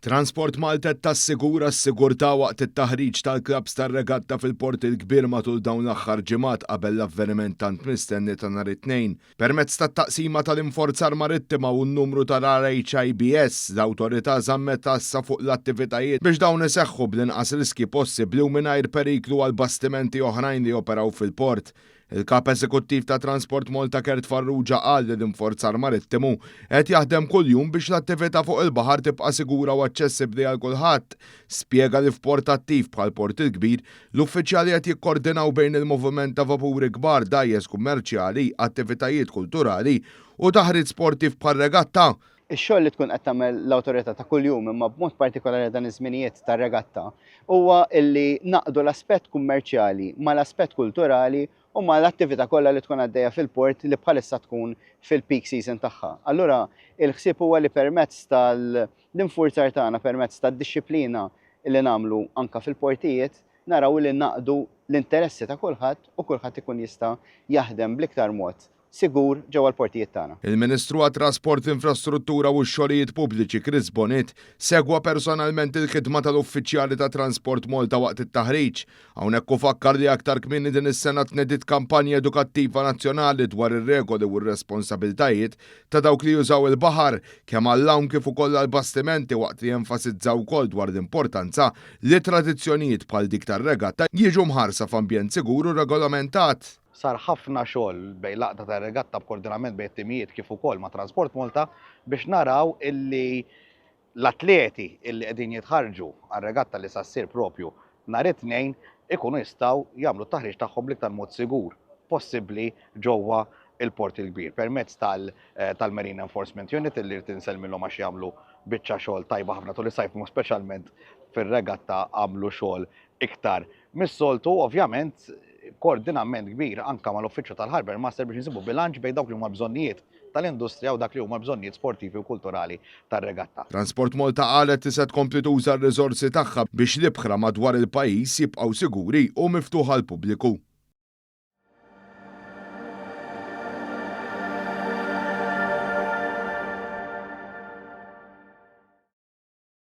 Transport Malta tassigura s-sigurtà waqt it-taħriġ tal-klabs tar-regatta fil-port il-kbir matul dawn l-aħħar ġimgħat qabel l-avveniment tant mistenni ta' nhar it-tnejn. Permezz tat-taqsima tal-inforzar marittima u n-numru tal-RHIBS, l-awtorità żammet tassa fuq l-attivitajiet biex dawn iseħħu bl-inqas riski possibbli u mingħajr periklu għal bastimenti oħrajn li operaw fil-port. Il-kap eżekuttiv ta' Transport Malta Kert Farrugia qal li l-inforzar marittimu qed jaħdem kuljum biex l-attività fuq il-baħar tibqa' sigura u aċċessibbli għal kulħadd. Spjega li f'port attiv bħal port il-kbir, l-uffiċjali qed jikkoordinaw bejn il-moviment ta' vapuri kbar, dajjes kummerċjali, attivitajiet kulturali u taħriġ sportiv bħal regatta. Ix-xogħol li tkun qed tagħmel l-awtorità ta' kuljum imma b'mod partikolari dan iż-żminijiet tar-regatta huwa illi naqdu l-aspett kummerċjali mal-aspett kulturali u mal-attività kollha li tkun għaddejja fil-port li bħalissa tkun fil-peak season tagħha. Allura il-ħsieb huwa li permezz tal-infurzar tagħna permezz tad-dixxiplina li nagħmlu anke fil-portijiet naraw li naqdu l-interessi ta' kulħadd u kulħadd ikun jista' jaħdem bl-iktar mod sigur ġewwa l-portijiet tagħna. Il-Ministru għat-Trasport, Infrastruttura u x-Xogħlijiet Pubbliċi Chris Bonnet segwa personalment il-ħidma tal-uffiċjali ta' Transport Malta waqt it-taħriġ. Hawnhekk ufakkar li aktar kmieni din is-sena tnediet kampanja edukattiva nazzjonali dwar ir-regoli u r-responsabbiltajiet ta' dawk li jużaw il-baħar kemm għall-hawn kif ukoll għall-bastimenti waqt li jenfasizzaw ukoll dwar l-importanza li tradizzjonijiet bħal dik tar-regatta jiġu mħarsa f'ambjent sigur u regolamentat. Sar ħafna xogħol bejn laqta ta' regatta b'koordinament bejn it-timijiet kif ukoll ma' Transport Malta biex naraw illi l-atleti illi qegħdin jitħarġu għar-regatta li sa ssir propju nhar it-tnejn ikunu jistgħu jagħmlu t-taħriġ tagħhom bl-iktar mod sigur possibbli ġewwa il-port il-kbir permezz tal-Marine Enforcement Unit illi tinsellmilhom għax jagħmlu biċċa xogħol tajba ħafna tul is-sajf speċjalment fir-regatta għamlu xogħol iktar mis-soltu ovvjament koordinament kbir anke mal-Uffiċċju tal-Harbour Master biex insibu bilanċ bejn dawk li huma bżonnijiet tal-industrija u dak li huma bżonnijiet sportivi u kulturali tar-regatta. Transport Malta qalet se tkompli tuża r-riżorsi tagħha biex l-ibħra madwar il-pajjiż jibqgħu siguri u miftuħa l-pubbliku.